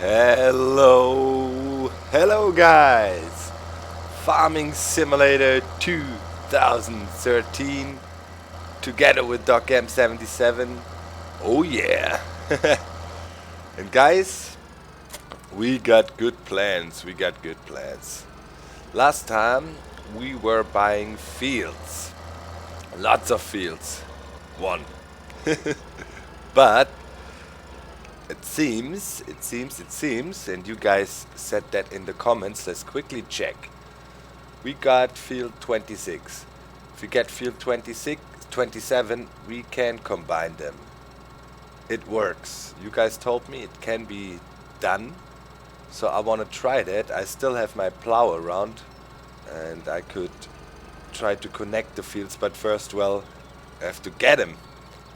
Hello guys! Farming Simulator 2013 together with Docm77. Oh yeah! And guys, we got good plans. Last time we were buying fields. Lots of fields. One. But it seems, and you guys said that in the comments, let's quickly check. We got field 26. If we get field 27, we can combine them. It works. You guys told me it can be done. So I want to try that. I still have my plow around and I could try to connect the fields, but first, well, I have to get them.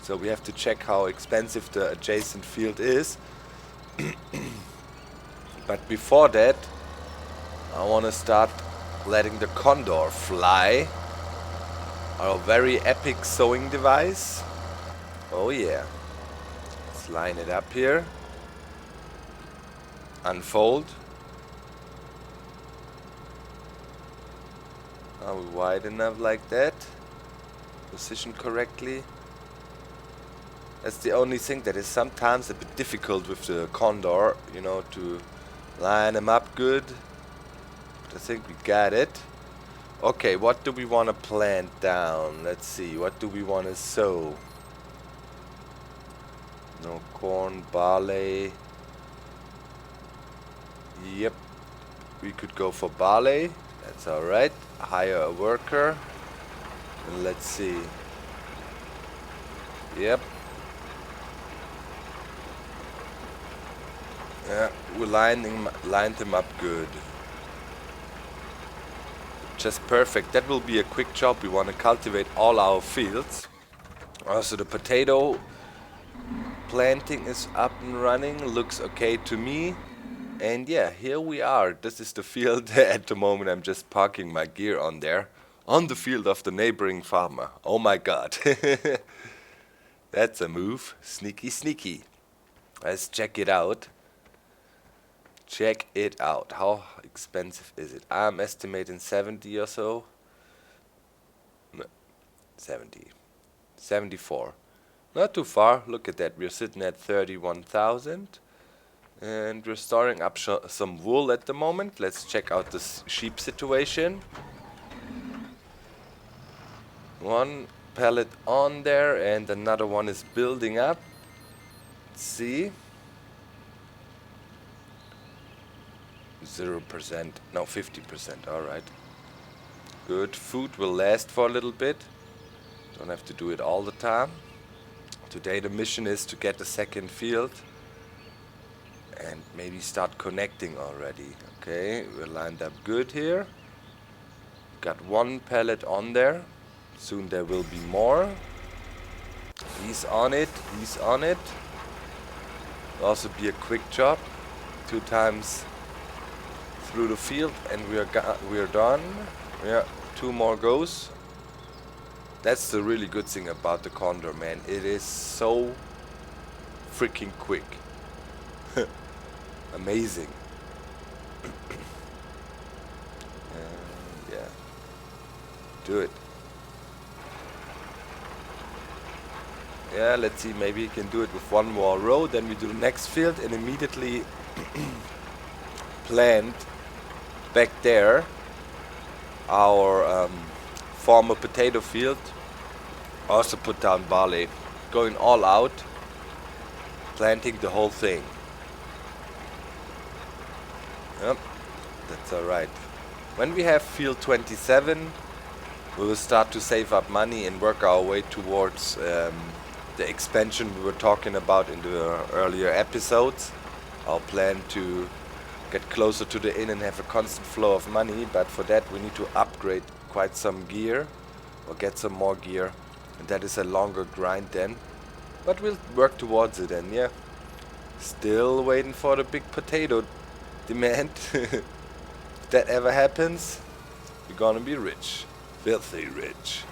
So we have to check how expensive the adjacent field is. But before that, I want to start letting the condor fly. Our very epic sowing device. Oh yeah. Let's line it up here. Unfold. Are we wide enough like that? Position correctly. That's the only thing that is sometimes a bit difficult with the condor, you know, to line them up good. But I think we got it. Okay, what do we want to plant down? Let's see, what do we want to sow? No corn, barley. Yep, we could go for barley. That's alright. Hire a worker. And let's see. Yep. Yeah, we lined them up good. Just perfect. That will be a quick job. We want to cultivate all our fields. Also, the potato planting is up and running. Looks okay to me. And yeah, here we are. This is the field. At the moment, I'm just parking my gear on there. On the field of the neighboring farmer. Oh my god. That's a move. Sneaky, sneaky. Let's check it out. Check it out. How expensive is it? I'm estimating 70 or so. No, 70. 74. Not too far. Look at that. We're sitting at 31,000. And we're storing up some wool at the moment. Let's check out this sheep situation. One pallet on there and another one is building up. Let's see. 0%, no, 50%, alright. Good, food will last for a little bit. Don't have to do it all the time. Today the mission is to get the second field and maybe start connecting already. Okay, we're lined up good here. Got one pallet on there. Soon there will be more. He's on it, he's on it. Will also be a quick job. 2 times through the field and we're done. Yeah, 2 more goes. That's the really good thing about the condor, man. It is so freaking quick. Amazing. Yeah, do it. Yeah, let's see, maybe you can do it with 1 more row, then we do the next field and immediately plant back there our former potato field. Also put down barley. Going all out, planting the whole thing. Yep, that's alright. When we have field 27, we will start to save up money and work our way towards the expansion we were talking about in the earlier episodes. Our plan to get closer to the inn and have a constant flow of money, but for that we need to upgrade quite some gear or get some more gear, and that is a longer grind then, but we'll work towards it. And yeah, still waiting for the big potato demand. If that ever happens, we're gonna be rich, filthy rich.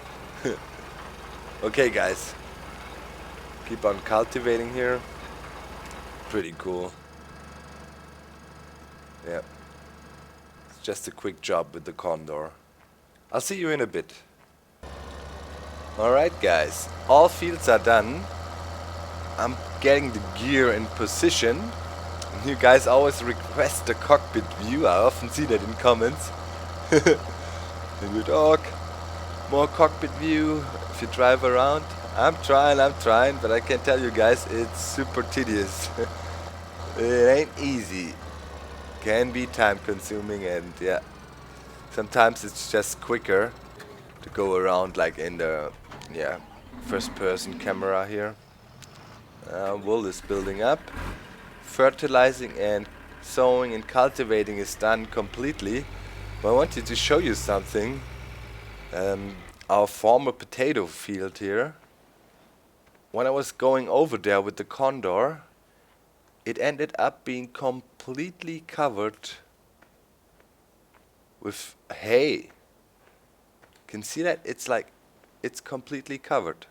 Okay guys, keep on cultivating here. Pretty cool. Yeah, it's just a quick job with the condor. I'll see you in a bit. Alright guys, all fields are done. I'm getting the gear in position. You guys always request a cockpit view. I often see that in comments. And you talk, more cockpit view if you drive around. I'm trying, but I can tell you guys it's super tedious. It ain't easy. Can be time consuming, and yeah, sometimes it's just quicker to go around like in the first person camera here. Wool is building up. Fertilizing and sowing and cultivating is done completely. But I wanted to show you something. Our former potato field here. When I was going over there with the condor, it ended up being completely covered with hay. Can see that? It's completely covered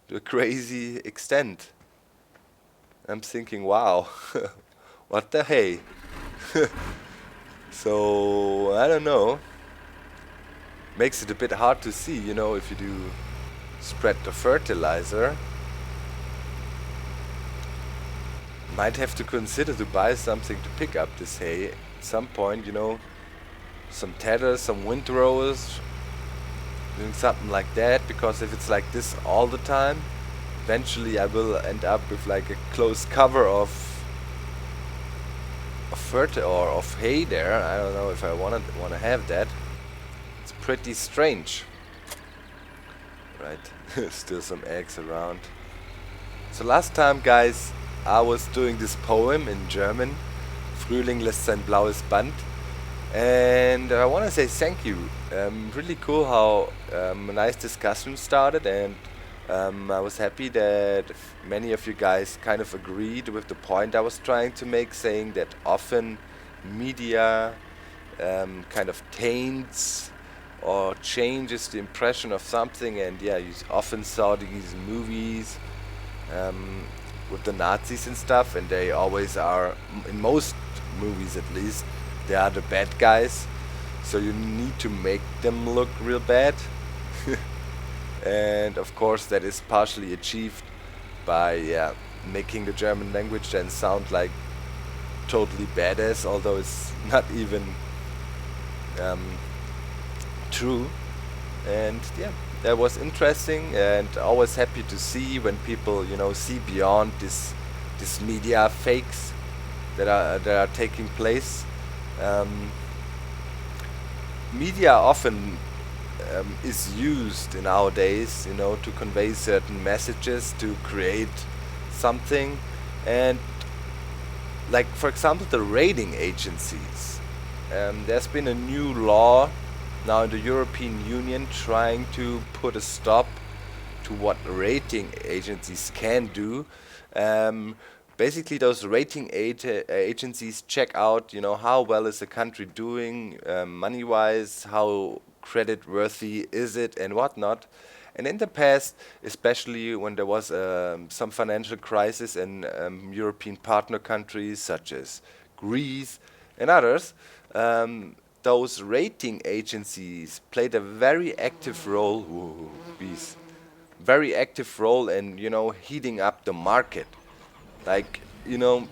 to a crazy extent. I'm thinking, wow, what the hey? So, I don't know. Makes it a bit hard to see, you know, if you do spread the fertilizer. Might have to consider to buy something to pick up this hay at some point, you know. Some tedders, some windrowers, doing something like that, because if it's like this all the time, eventually I will end up with like a close cover of hay there. I don't know if I want to have that. It's pretty strange, right? Still some eggs around. So last time, guys, I was doing this poem in German. Frühling lässt sein blaues Band. And I want to say thank you. Really cool how a nice discussion started, and I was happy that many of you guys kind of agreed with the point I was trying to make, saying that often media kind of taints or changes the impression of something, and yeah, you often saw these movies with the Nazis and stuff, and they always are, in most movies at least, they are the bad guys, so you need to make them look real bad. And of course that is partially achieved by making the German language then sound like totally badass, although it's not even true. And yeah, that was interesting, and always happy to see when people, you know, see beyond this media fakes that are taking place. Media often is used nowadays, you know, to convey certain messages, to create something, and like for example the rating agencies. There's been a new law now in the European Union trying to put a stop to what rating agencies can do. Basically, those rating agencies check out, you know, how well is the country doing money-wise, how credit-worthy is it, and whatnot. And in the past, especially when there was some financial crisis in European partner countries such as Greece and others, those rating agencies played a very active role. Ooh, bees. Very active role in, you know, heating up the market. Like, you know,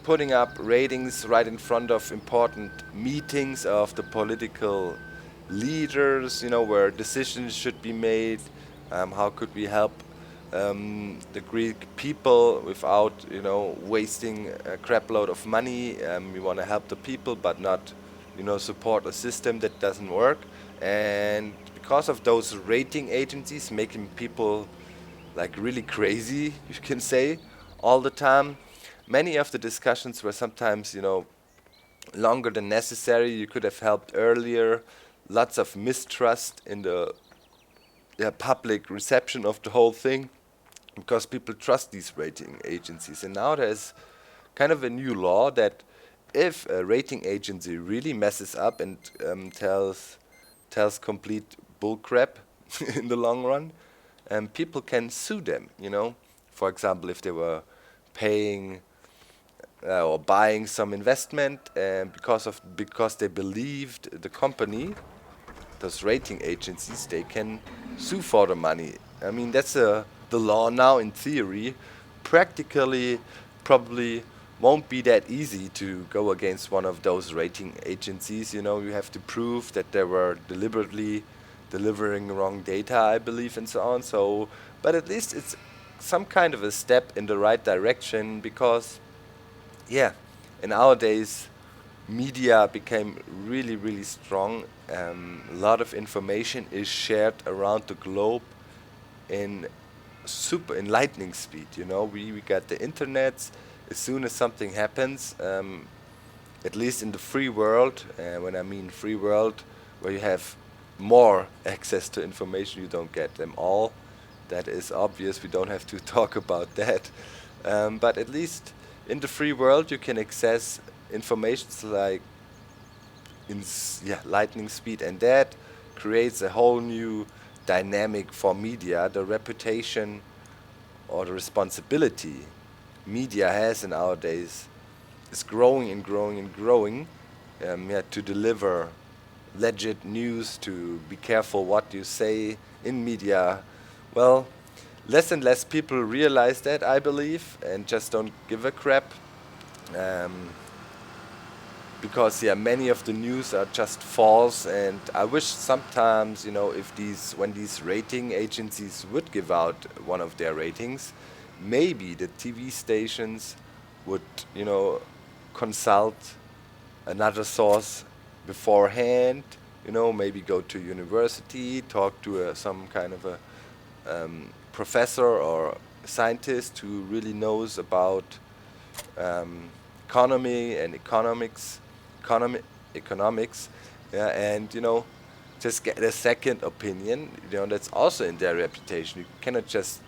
putting up ratings right in front of important meetings of the political leaders, you know, where decisions should be made. How could we help the Greek people without, you know, wasting a crap load of money? We want to help the people, but not, you know, support a system that doesn't work. And because of those rating agencies making people like really crazy, you can say, all the time, many of the discussions were sometimes, you know, longer than necessary. You could have helped earlier. Lots of mistrust in the public reception of the whole thing, because people trust these rating agencies. And now there's kind of a new law that if a rating agency really messes up and tells complete bullcrap in the long run, people can sue them, you know. For example, if they were paying or buying some investment, and because they believed the company, those rating agencies, they can sue for the money. I mean, that's the law now in theory. Practically, probably won't be that easy to go against one of those rating agencies. You know, you have to prove that they were deliberately delivering wrong data, I believe, and so on. So, but at least it's some kind of a step in the right direction, because, yeah, in our days, media became really, really strong. A lot of information is shared around the globe in lightning speed. You know, we got the internet. As soon as something happens, at least in the free world, when I mean free world, where you have more access to information, you don't get them all. That is obvious. We don't have to talk about that. But at least in the free world, you can access information like lightning speed, and that creates a whole new dynamic for media. The reputation or the responsibility media has in our days is growing and growing and growing. To deliver legit news, to be careful what you say in media. Well, less and less people realize that, I believe, and just don't give a crap. Because many of the news are just false, and I wish sometimes, when these rating agencies would give out one of their ratings, maybe the TV stations would, consult another source beforehand, maybe go to university, talk to some kind of a professor or scientist who really knows about economy and economics, and just get a second opinion. That's also in their reputation. You cannot just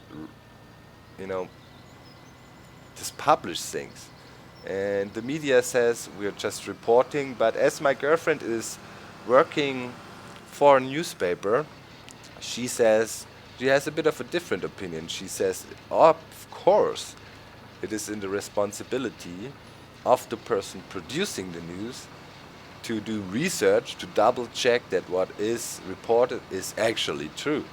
just publish things. And the media says we're just reporting, but as my girlfriend is working for a newspaper, she says she has a bit of a different opinion. She says, of course, it is in the responsibility of the person producing the news to do research, to double check that what is reported is actually true.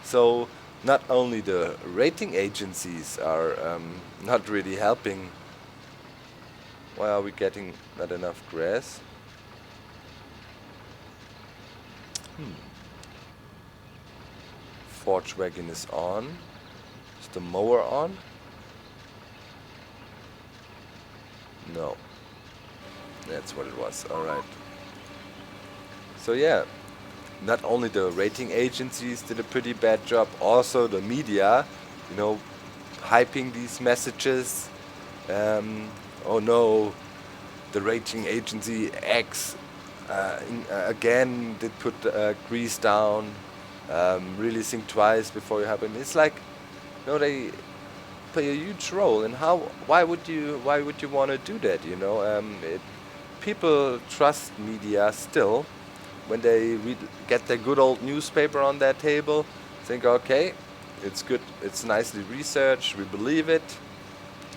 So not only the rating agencies are not really helping. Why are we getting not enough grass? Forge wagon is on. Is the mower on? No. That's what it was. Alright. So not only the rating agencies did a pretty bad job, also the media, hyping these messages. Oh no, the rating agency X again did put grease down. Really think twice before you happen. It's like, they play a huge role. And why would you want to do that? People trust media still. When they get their good old newspaper on their table, think, okay, it's good, it's nicely researched, we believe it,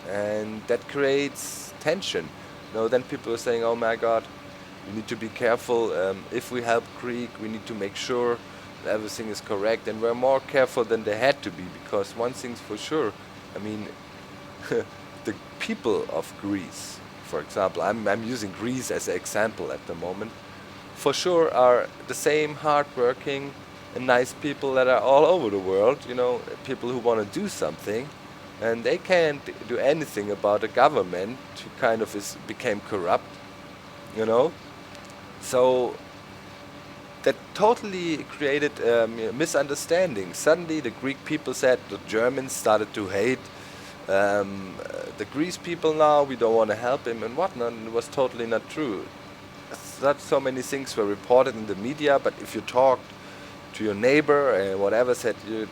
and that creates tension. Then people are saying, oh my God, we need to be careful. If we help Greek, we need to make sure everything is correct, and we're more careful than they had to be, because one thing's for sure. I mean, the people of Greece, for example, I'm using Greece as an example at the moment, for sure are the same hardworking and nice people that are all over the world, people who want to do something, and they can't do anything about a government who kind of became corrupt, So that totally created misunderstanding. Suddenly the Greek people said the Germans started to hate the Greece people now, we don't want to help him and whatnot, and it was totally not true. Not so many things were reported in the media, but if you talked to your neighbor and whatever, said you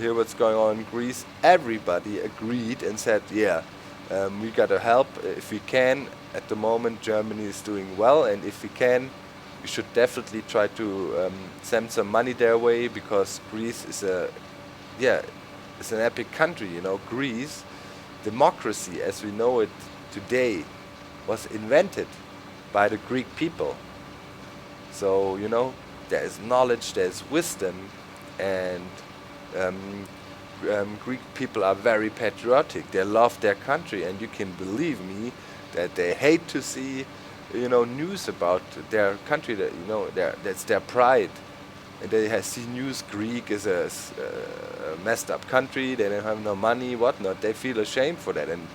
hear what's going on in Greece, everybody agreed and said, we gotta help if we can. At the moment, Germany is doing well, and if we can, we should definitely try to send some money their way, because Greece is it's an epic country. Greece, democracy as we know it today was invented by the Greek people. So, you know, there is knowledge, there is wisdom, and Greek people are very patriotic. They love their country, and you can believe me that they hate to see, you know, news about their country. That, you know, that's their pride. And they see news Greek is a messed up country. They don't have no money, whatnot. They feel ashamed for that, and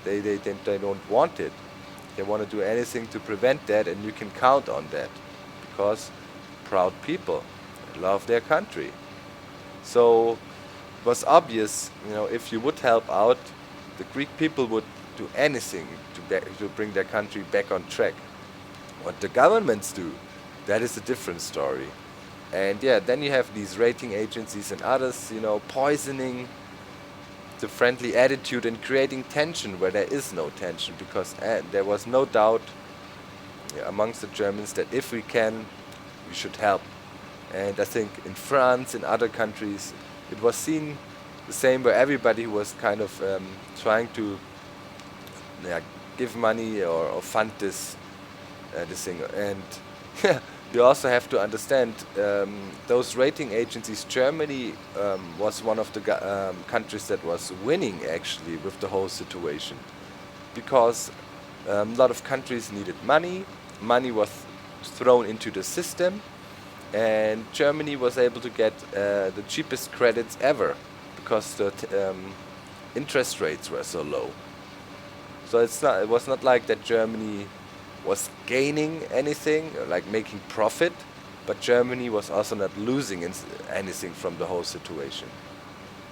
they don't want it. They want to do anything to prevent that, and you can count on that, because proud people love their country. So it was obvious, you know, if you would help out, the Greek people would do anything to bring their country back on track. What the governments do, that is a different story. And yeah, then you have these rating agencies and others, you know, poisoning the friendly attitude and creating tension where there is no tension, because there was no doubt amongst the Germans that if we can, we should help. And I think in France, in other countries, it was seen the same, where everybody was kind of trying to give money or fund this thing. And you also have to understand those rating agencies. Germany was one of the countries that was winning actually with the whole situation, because a lot of countries needed money. Money was thrown into the system, and Germany was able to get the cheapest credits ever, because the interest rates were so low. So it was not like that Germany was gaining anything, like making profit, but Germany was also not losing anything from the whole situation,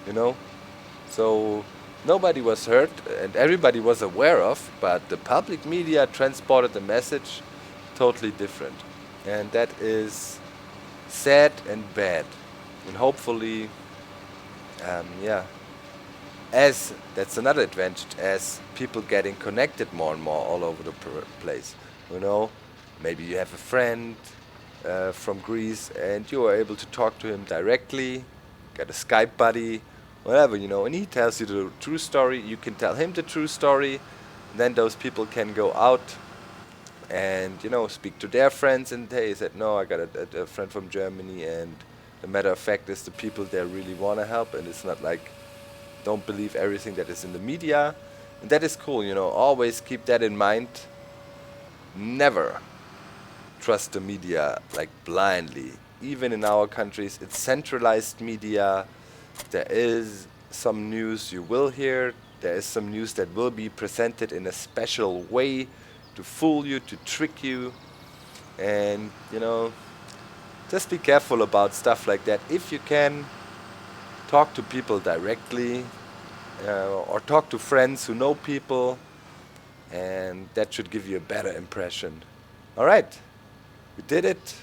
you know? So nobody was hurt, and everybody was aware of, but the public media transported the message totally different. And that is sad and bad. And hopefully, as that's another advantage, as people getting connected more and more all over the place. You know, maybe you have a friend from Greece and you are able to talk to him directly, get a Skype buddy, whatever, you know, and he tells you the true story, you can tell him the true story, and then those people can go out and, you know, speak to their friends, and hey, he said, no, I got a friend from Germany, and the matter of fact is the people there really want to help, and it's not like, don't believe everything that is in the media. And that is cool, you know, always keep that in mind. Never trust the media like blindly. Even in our countries, it's centralized media. There is some news you will hear. There is some news that will be presented in a special way to fool you, to trick you. And, you know, just be careful about stuff like that. If you can, talk to people directly, or talk to friends who know people, and that should give you a better impression. Alright, we did it.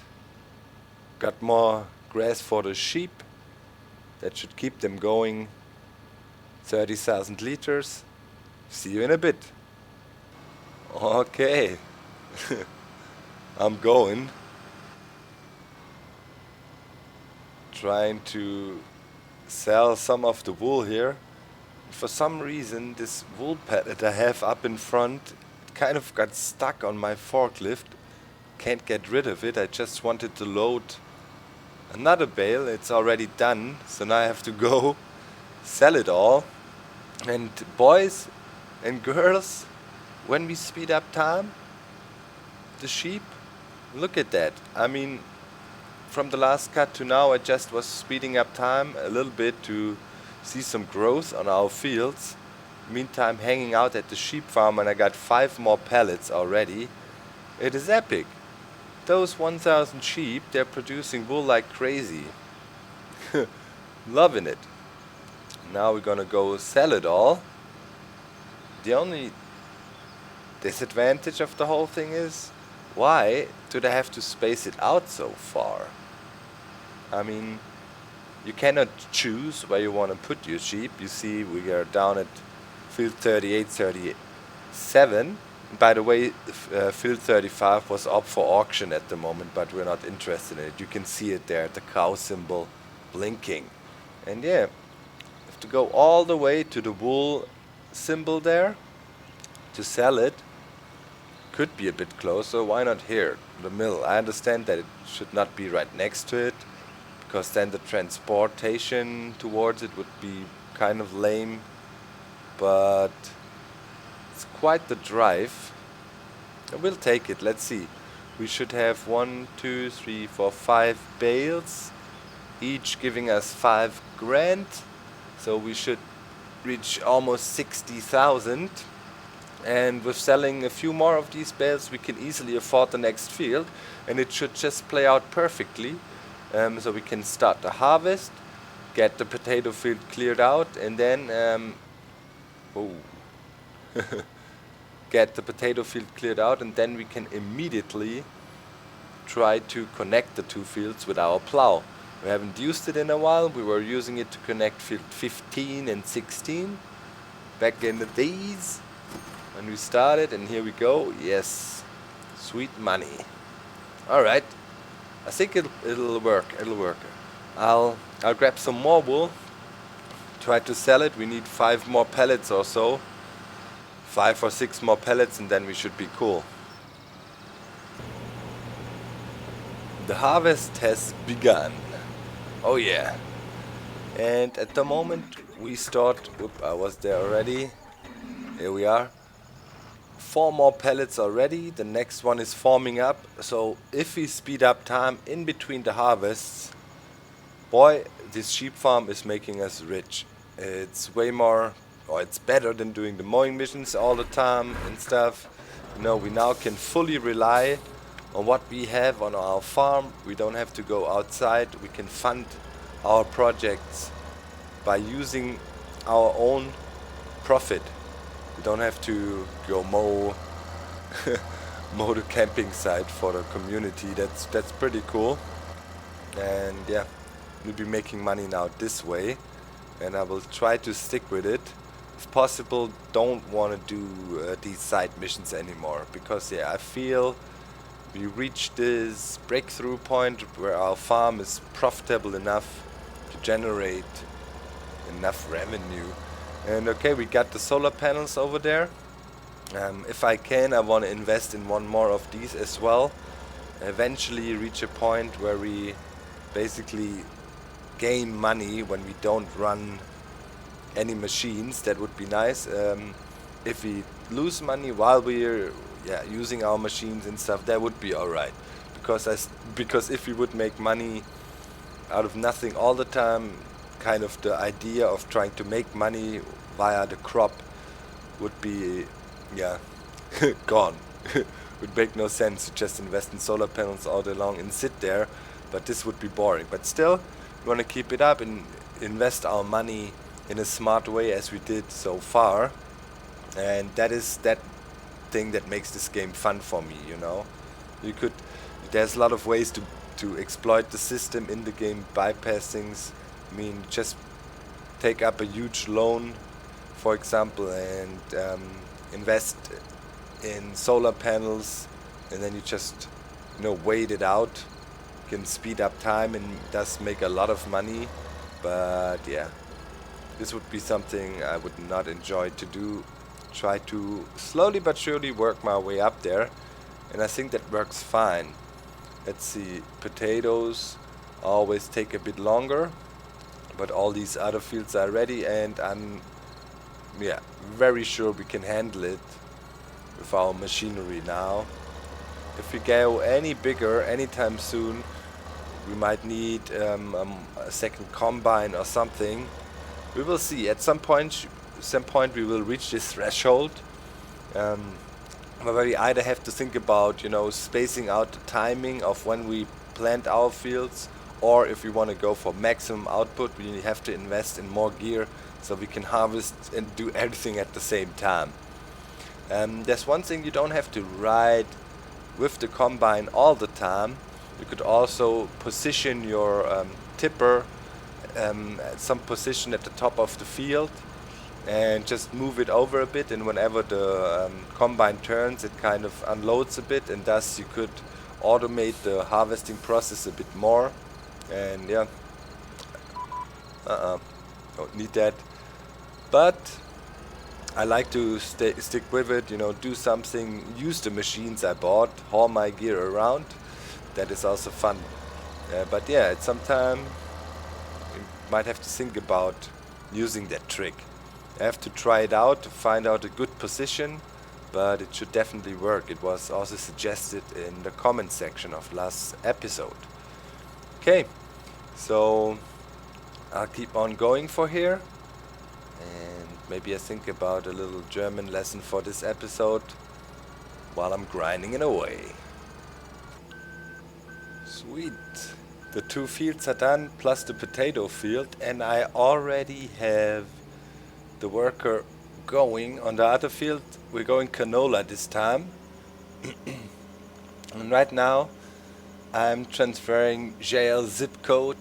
Got more grass for the sheep. That should keep them going. 30,000 liters. See you in a bit. Okay. I'm going. Trying to sell some of the wool here. For some reason, this wool pallet I have up in front kind of got stuck on my forklift. Can't get rid of it. I just wanted to load another bale. It's already done, so now I have to go sell it all. And boys and girls, when we speed up time, the sheep, look at that. I mean, from the last cut to now, I just was speeding up time a little bit to see some growth on our fields. Meantime, hanging out at the sheep farm, and I got 5 more pallets already. It is epic. Those 1,000 sheep, they're producing wool like crazy. Loving it. Now we're gonna go sell it all. The only disadvantage of the whole thing is, why do they have to space it out so far? I mean, you cannot choose where you want to put your sheep. You see, we are down at field 38, 37. By the way, field 35 was up for auction at the moment, but we're not interested in it. You can see it there, the cow symbol blinking. And yeah, you have to go all the way to the wool symbol there to sell it. Could be a bit closer. Why not here, the mill? I understand that it should not be right next to it, because then the transportation towards it would be kind of lame, but it's quite the drive. We'll take it. Let's see. We should have 1, 2, 3, 4, 5 bales, each giving us 5 grand. So we should reach almost 60,000. And with selling a few more of these bales, we can easily afford the next field, and it should just play out perfectly. So we can start the harvest, get the potato field cleared out, and then get the potato field cleared out, and then we can immediately try to connect the two fields with our plow. We haven't used it in a while. We were using it to connect field 15 and 16 back in the days when we started, and here we go. Yes, sweet money. Alright, I think it'll work. I'll grab some more wool, try to sell it. We need 5 more pellets or so, 5 or 6 more pellets, and then we should be cool. The harvest has begun. Oh yeah. And at the moment we start, I was there already. Here we are. 4 more pellets already. The next one is forming up. So if we speed up time in between the harvests, boy, this sheep farm is making us rich. It's way more, or it's better than doing the mowing missions all the time and stuff. You know, we now can fully rely on what we have on our farm. We don't have to go outside. We can fund our projects by using our own profit. We don't have to go mow the camping site for the community. That's pretty cool. And yeah, we'll be making money now this way, and I will try to stick with it. If possible, don't want to do these side missions anymore, because yeah, I feel we reached this breakthrough point where our farm is profitable enough to generate enough revenue. And okay, we got the solar panels over there. If I can, I want to invest in 1 more of these as well. Eventually reach a point where we basically gain money when we don't run any machines. That would be nice. If we lose money while we're using our machines and stuff, that would be alright. Because if we would make money out of nothing all the time, kind of the idea of trying to make money via the crop would be gone. Would make no sense to just invest in solar panels all day long and sit there, but this would be boring. But still, we want to keep it up and invest our money in a smart way, as we did so far, and that is that thing that makes this game fun for me. You know, there's a lot of ways to exploit the system in the game, bypass things. I mean, just take up a huge loan, for example, and invest in solar panels, and then you just, wait it out. You can speed up time and thus make a lot of money. But yeah, this would be something I would not enjoy to do. Try to slowly but surely work my way up there, and I think that works fine. Let's see, potatoes always take a bit longer, but all these other fields are ready, and I'm very sure we can handle it with our machinery now. If we go any bigger anytime soon, we might need a second combine or something. We will see. At some point we will reach this threshold, where we either have to think about spacing out the timing of when we plant our fields, or if we want to go for maximum output, we have to invest in more gear so we can harvest and do everything at the same time. There's one thing: you don't have to ride with the combine all the time. You could also position your tipper at some position at the top of the field and just move it over a bit, and whenever the combine turns, it kind of unloads a bit, and thus you could automate the harvesting process a bit more. And yeah, don't need that. But I like to stick with it, you know, do something, use the machines I bought, haul my gear around. That is also fun. But yeah, at some time you might have to think about using that trick. I have to try it out to find out a good position, but it should definitely work. It was also suggested in the comment section of last episode. Okay, so I'll keep on going for here, and maybe I think about a little German lesson for this episode while I'm grinding it away. Sweet. The 2 fields are done, plus the potato field, and I already have the worker going. On the other field we're going canola this time. And right now I'm transferring JL zip code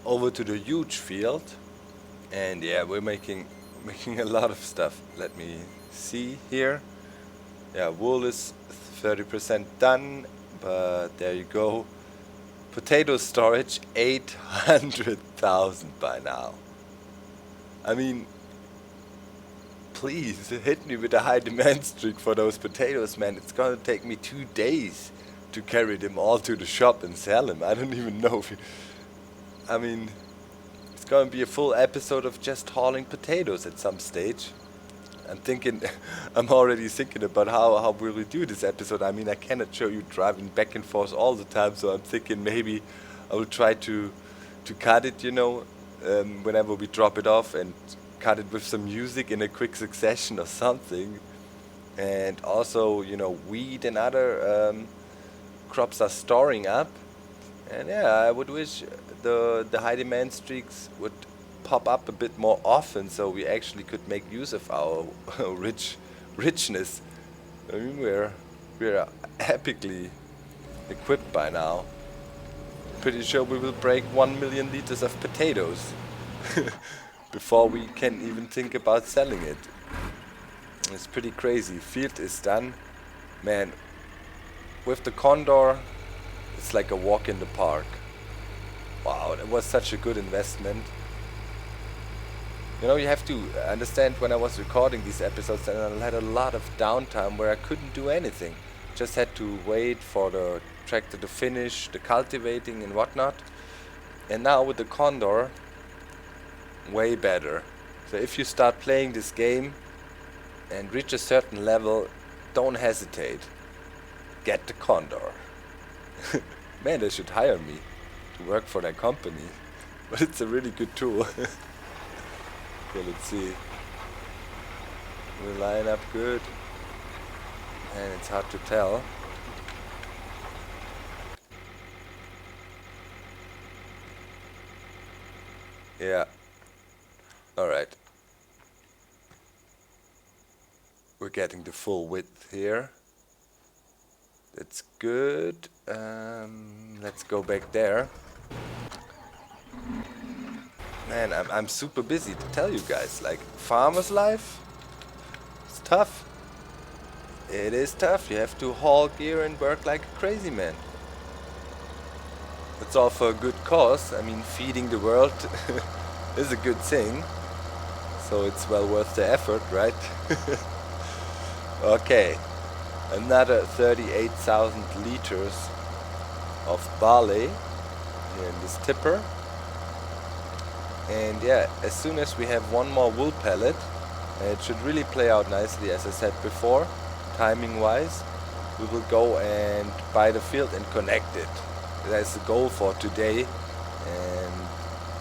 over to the huge field, and yeah, we're making a lot of stuff. Let me see here. Yeah, wool is 30% done, but there you go. Potato storage 800,000 by now. I mean, please hit me with a high demand streak for those potatoes, man. It's gonna take me 2 days to carry them all to the shop and sell them. I don't even know if I mean, it's gonna be a full episode of just hauling potatoes at some stage. I'm already thinking about how will we do this episode. I mean, I cannot show you driving back and forth all the time, so I'm thinking maybe I will try to cut it, you know, whenever we drop it off, and cut it with some music in a quick succession or something. And also, you know, wheat and other crops are storing up. And yeah, I would wish the high demand streaks would pop up a bit more often, so we actually could make use of our richness. I mean, we're epically equipped by now. Pretty sure we will break 1 million liters of potatoes before we can even think about selling it. It's pretty crazy. Field is done. Man, with the Condor, it's like a walk in the park. Wow, that was such a good investment. You know, you have to understand, when I was recording these episodes, and I had a lot of downtime where I couldn't do anything. Just had to wait for the tractor to finish the cultivating and whatnot. And now with the Condor, way better. So if you start playing this game and reach a certain level, don't hesitate. Get the Condor. Man, they should hire me to work for their company. But it's a really good tool. Okay, let's see. We line up good. And it's hard to tell. Yeah. Alright. We're getting the full width here. That's good. Let's go back there. Man, I'm super busy, to tell you guys. Like, farmer's life, it's tough. It is tough. You have to haul gear and work like a crazy man. It's all for a good cause. I mean, feeding the world is a good thing. So it's well worth the effort, right? Okay. Another 38,000 liters of barley here in this tipper. And yeah, as soon as we have one more wool pallet, it should really play out nicely, as I said before, timing wise, we will go and buy the field and connect it. That's the goal for today, and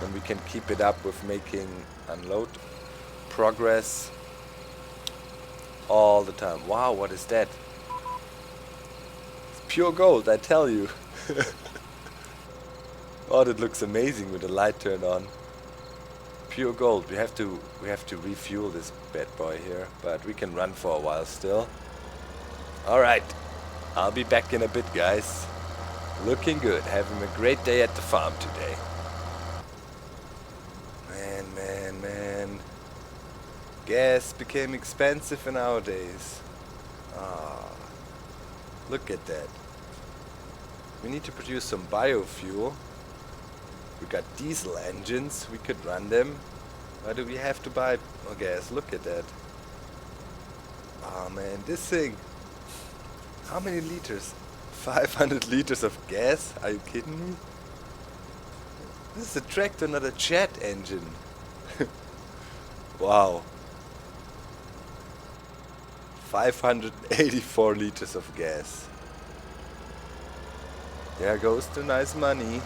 then we can keep it up with making unload progress all the time. Wow, what is that? It's pure gold, I tell you. Oh, that looks amazing with the light turned on. Pure gold. We have to refuel this bad boy here, but we can run for a while still. Alright, I'll be back in a bit, guys. Looking good. Having a great day at the farm today. Man. Gas became expensive nowadays. Ah, look at that. We need to produce some biofuel. We got diesel engines, we could run them. Why do we have to buy gas? Look at that. Oh man, this thing. How many liters? 500 liters of gas? Are you kidding me? This is a tractor, not a jet engine. Wow. 584 liters of gas. There goes the nice money.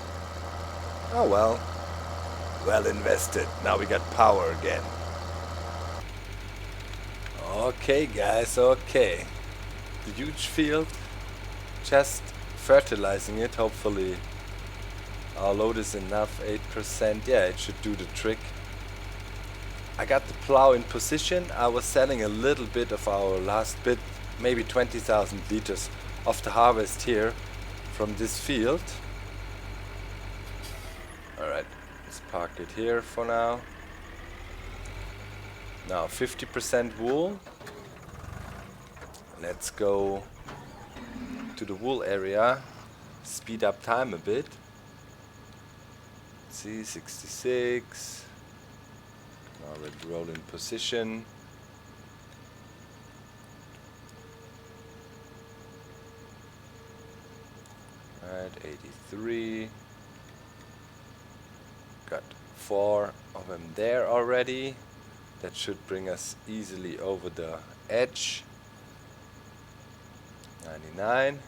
Oh well. Well invested. Now we got power again. Okay guys, okay. The huge field. Just fertilizing it. Hopefully our load is enough. 8%. Yeah, it should do the trick. I got the plow in position. I was selling a little bit of our last bit, maybe 20,000 liters of the harvest here from this field. Alright, let's park it here for now. Now 50% wool. Let's go to the wool area. Speed up time a bit. Let's see, 66. Now let's roll in position. Right, 83. Got 4 of them there already. That should bring us easily over the edge. 99.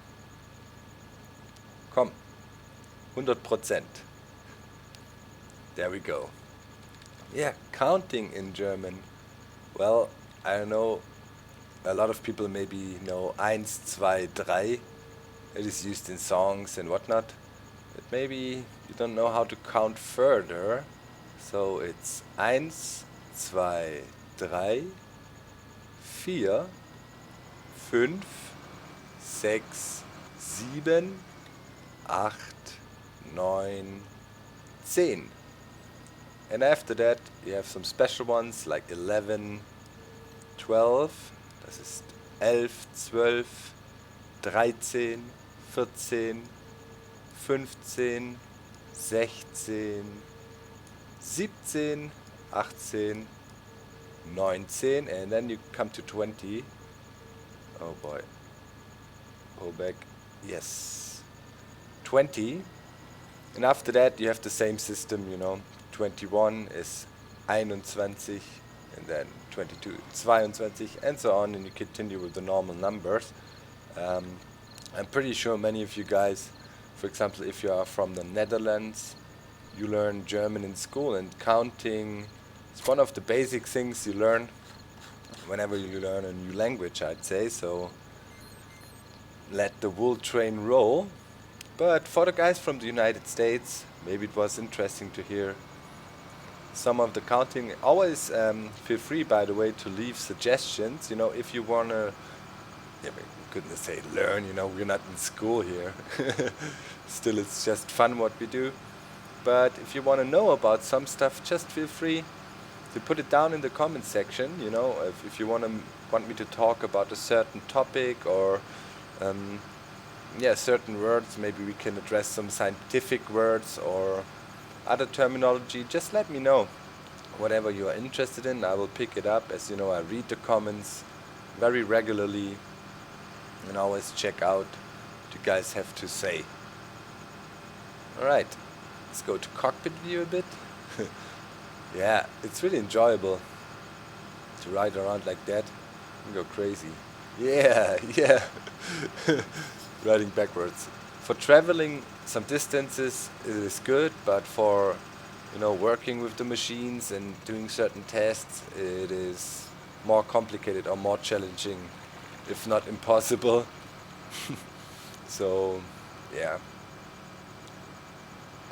Komm, 100%. There we go. Yeah, counting in German. Well, I don't know, a lot of people maybe know 1, 2, 3. It is used in songs and whatnot. But maybe you don't know how to count further. So it's 1, 2, 3, 4, 5, 6, 7, 8, 9, 10. And after that you have some special ones like 11, 12, das ist 11, 12, 13, 14, 15, 16, 17, 18, 19, and then you come to 20. Oh boy. Pull back. Yes. 20. And after that you have the same system, you know. 21 is 21, and then 22, 22, and so on, and you continue with the normal numbers. I'm pretty sure many of you guys, for example, if you are from the Netherlands, you learn German in school, and counting is one of the basic things you learn whenever you learn a new language, I'd say. So let the wool train roll. But for the guys from the United States, maybe it was interesting to hear some of the counting. Always feel free, by the way, to leave suggestions. You know, if you wanna, yeah, we couldn't say learn. You know, we're not in school here. Still, it's just fun what we do. But if you wanna know about some stuff, just feel free to put it down in the comment section. You know, if you want me to talk about a certain topic or yeah, certain words, maybe we can address some scientific words or other terminology, just let me know. Whatever you are interested in, I will pick it up. As you know, I read the comments very regularly and always check out what you guys have to say. Alright, let's go to cockpit view a bit. Yeah, it's really enjoyable to ride around like that and go crazy. Yeah, yeah. Riding backwards. For traveling some distances it is good, but for, you know, working with the machines and doing certain tests, it is more complicated or more challenging, if not impossible. So yeah,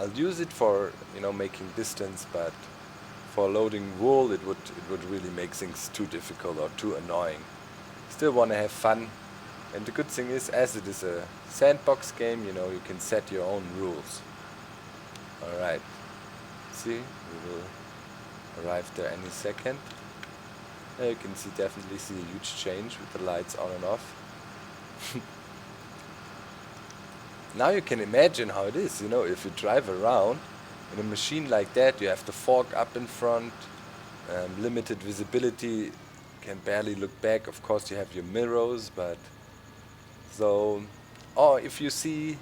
I'll use it for, you know, making distance, but for loading wool it would really make things too difficult or too annoying. Still want to have fun. And the good thing is, as it is a sandbox game, you know, you can set your own rules. Alright. See, we will arrive there any second. There you can definitely see a huge change with the lights on and off. Now you can imagine how it is, you know, if you drive around in a machine like that, you have the fog up in front, limited visibility can barely look back. Of course you have your mirrors, but so, or if you see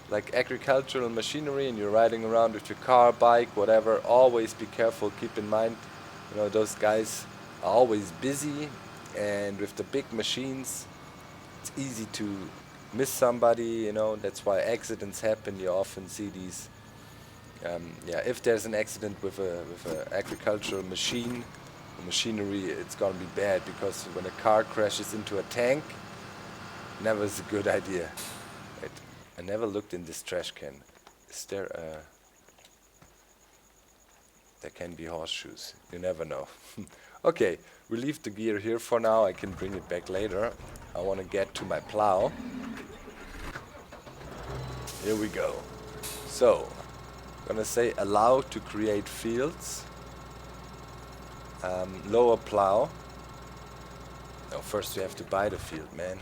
like agricultural machinery and you're riding around with your car, bike, whatever, always be careful. Keep in mind, you know, those guys are always busy, and with the big machines it's easy to miss somebody, you know. That's why accidents happen. You often see these yeah, if there's an accident with a agricultural machine or machinery, it's gonna be bad, because when a car crashes into a tank, never is a good idea. Wait, I never looked in this trash can. Is there a... There can be horseshoes. You never know. Okay, we leave the gear here for now. I can bring it back later. I want to get to my plow. Here we go. So, I'm gonna say allow to create fields. Lower plow. No, first we have to buy the field, man.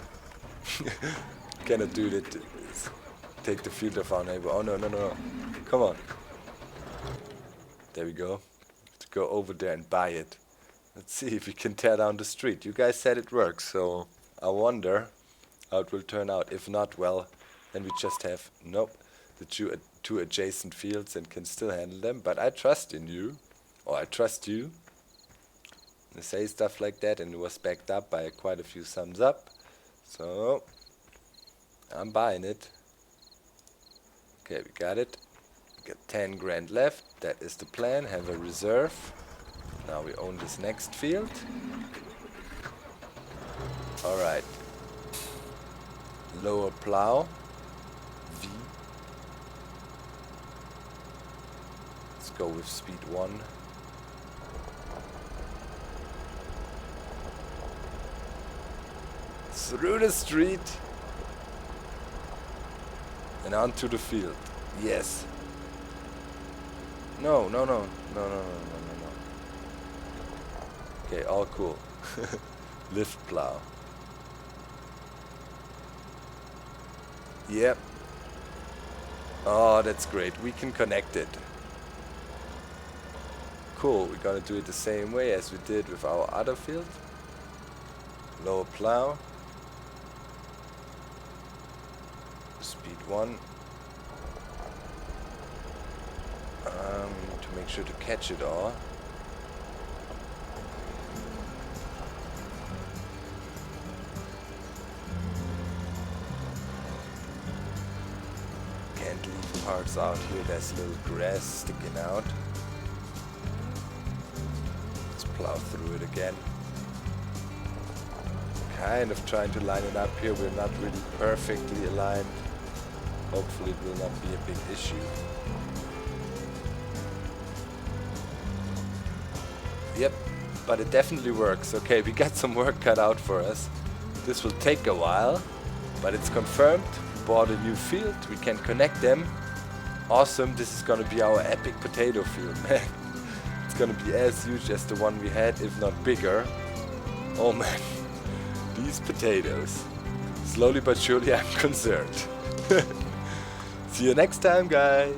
Cannot do that. Take the field of our neighbor. Oh no, no, no, no. Come on. There we go. Have to go over there and buy it. Let's see if we can tear down the street. You guys said it works, so I wonder how it will turn out. If not, well, then we just have, nope, the two adjacent fields and can still handle them. But I trust in you, or I trust you. I say stuff like that, and it was backed up by quite a few thumbs up. So, I'm buying it. Okay, we got it. We got 10 grand left. That is the plan. Have a reserve. Now we own this next field. Alright. Lower plow. V. Let's go with speed 1. Through the street. And onto the field. Yes. No, no, no. No, no, no, no, no, no. Okay, all cool. Lift plow. Yep. Oh, that's great. We can connect it. Cool. We're gonna do it the same way as we did with our other field. Lower plow. Speed 1. To make sure to catch it all. Can't leave parts out here. There's a little grass sticking out. Let's plow through it again. Kind of trying to line it up here. We're not really perfectly aligned. Hopefully it will not be a big issue. Yep, but it definitely works. Okay, we got some work cut out for us. This will take a while, but it's confirmed. We bought a new field. We can connect them. Awesome. This is gonna be our epic potato field, man. It's gonna be as huge as the one we had, if not bigger. Oh man, these potatoes. Slowly but surely I'm concerned. See you next time, guys.